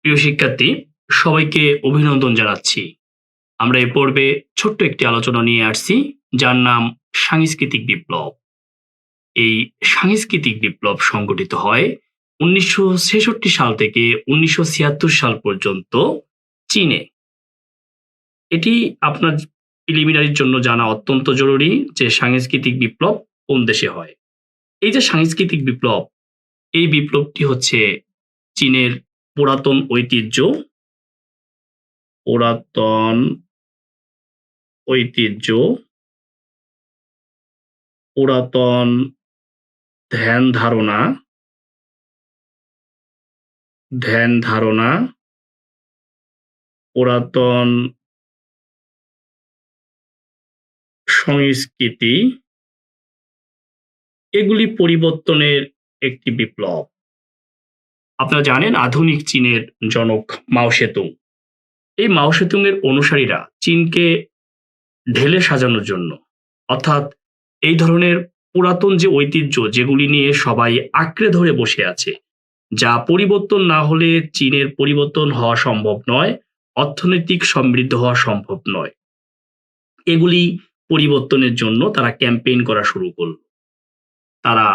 প্রিয় শিক্ষার্থী, সবাইকে অভিনন্দন জানাচ্ছি। আমরা এ পর্বে ছোট্ট একটি আলোচনা নিয়ে আসছি, যার নাম সাংস্কৃতিক বিপ্লব। এই সাংস্কৃতিক বিপ্লব সংগঠিত হয় 1966 সাল থেকে 1976 সাল পর্যন্ত চীনে। এটি আপনার প্রিলিমিনারির জন্য জানা অত্যন্ত জরুরি যে সাংস্কৃতিক বিপ্লব কোন দেশে হয়। এই যে সাংস্কৃতিক বিপ্লব, এই বিপ্লবটি হচ্ছে চীনের পুরাতন ঐতিহ্য, পুরাতন ধ্যান ধারণা, পুরাতন সংস্কৃতি, এগুলি পরিবর্তনের একটি বিপ্লব। আপনারা জানেন আধুনিক চীনের জনক মাও সেতুং। এই মাও সেতুং এর অনুসারীরা চীনকে ঢেলে সাজানোর জন্য, অর্থাৎ এই ধরনের পুরাতন যে ঐতিহ্য যেগুলি নিয়ে সবাই আঁকড়ে ধরে বসে আছে, যা পরিবর্তন না হলে চীনের পরিবর্তন হওয়া সম্ভব নয়, অর্থনৈতিক সমৃদ্ধ হওয়া সম্ভব নয়, এগুলি পরিবর্তনের জন্য তারা ক্যাম্পেইন করা শুরু করল। তারা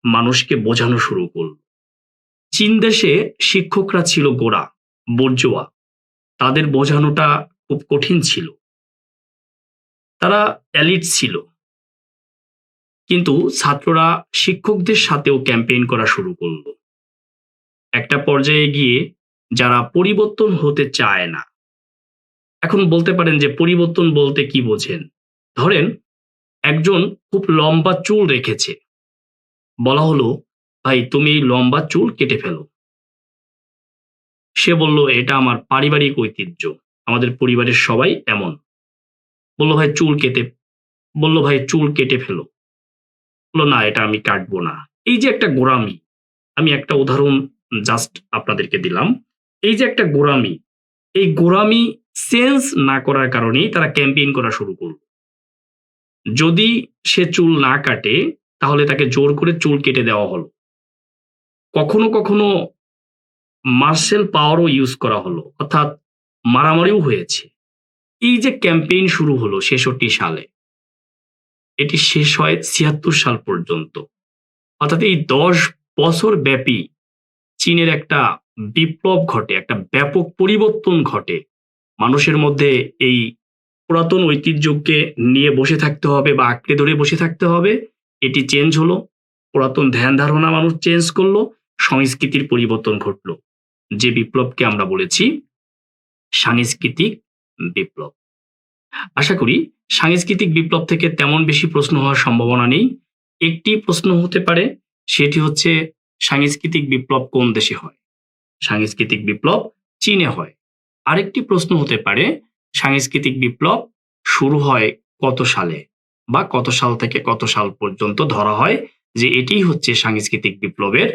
মানুষকে বোঝানো শুরু করল। চীন দেশে শিক্ষকরা ছিল গোঁড়া, বর্জোয়া, তাদের বোঝানোটা খুব কঠিন ছিল। তারা এলিট ছিল, কিন্তু ছাত্ররা শিক্ষকদের সাথেও ক্যাম্পেইন করা শুরু করলো। একটা পর্যায়ে গিয়ে যারা পরিবর্তন হতে চায় না, এখন বলতে পারেন যে পরিবর্তন বলতে কি বোঝেন? ধরেন একজন খুব লম্বা চুল রেখেছে, বলা হলো ভাই তুমি এই লম্বা চুল কেটে ফেলো। সে বলল এটা আমার পারিবারিক ঐতিহ্য, আমাদের পরিবারের সবাই এমন। বলল ভাই চুল কেটে ফেলো। বললো না, এটা আমি কাটবো না। এই যে একটা গোঁড়ামি, আমি একটা উদাহরণ জাস্ট আপনাদেরকে দিলাম। এই যে একটা গোঁড়ামি, এই গোঁড়ামি চেঞ্জ না করার কারণেই তারা ক্যাম্পেইন করা শুরু করল। যদি সে চুল না কাটে তাহলে তাকে জোর করে চুল কেটে দেওয়া হলো। কখনো কখনো মার্শাল পাওয়ারও ইউজ করা হলো, অর্থাৎ মারামারিও হয়েছে। এই যে ক্যাম্পেইন শুরু হলো 66 সালে, এটি শেষ হয় 76 সাল পর্যন্ত। অর্থাৎ এই 10 বছর ব্যাপী চীনের একটা বিপ্লব ঘটে, একটা ব্যাপক পরিবর্তন ঘটে। মানুষের মধ্যে এই পুরাতন ঐতিহ্যকে নিয়ে বসে থাকতে হবে বা আঁকড়ে ধরে বসে থাকতে হবে, এটি চেঞ্জ হলো। পুরাতন ধ্যান ধারণা মানুষ চেঞ্জ করলো, সংস্কৃতির পরিবর্তন ঘটলো, যে বিপ্লবকে আমরা বলেছি সাংস্কৃতিক বিপ্লব। আশা করি সাংস্কৃতিক বিপ্লব থেকে তেমন বেশি প্রশ্ন হওয়ার সম্ভাবনা নেই। একটি প্রশ্ন হতে পারে, সেটি হচ্ছে সাংস্কৃতিক বিপ্লব কোন দেশে হয়? সাংস্কৃতিক বিপ্লব চীনে হয়। আরেকটি প্রশ্ন হতে পারে, সাংস্কৃতিক বিপ্লব শুরু হয় কত সালে, বা কত সাল থেকে কত সাল পর্যন্ত ধরা হয় যে এটিই হচ্ছে সাংস্কৃতিক বিপ্লবের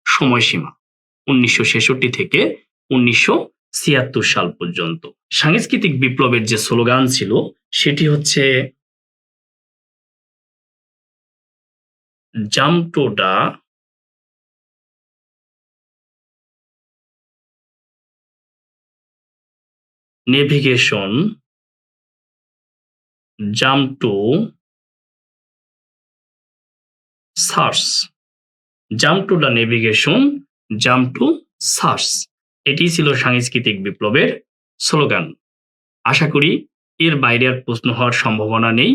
সময়সীমা, 1966 থেকে 1976 সাল পর্যন্ত। সাংস্কৃতিক বিপ্লবের যে স্লোগান ছিল সেটি হচ্ছে jump to the navigation, jump to search, jump to the navigation, jump to search, এটি ছিল সাংস্কৃতিক বিপ্লবের স্লোগান। আশা করি এর বাইরে আর প্রশ্ন হওয়ার সম্ভাবনা নেই।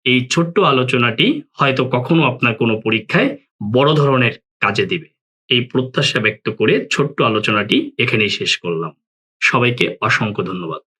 এই ছোট্ট আলোচনাটি হয়তো কখনো আপনার কোনো পরীক্ষায় বড় ধরনের কাজে দিবে, এই প্রত্যাশা ব্যক্ত করে ছোট্ট আলোচনাটি এখানেই শেষ করলাম। সবাইকে অসংখ্য ধন্যবাদ।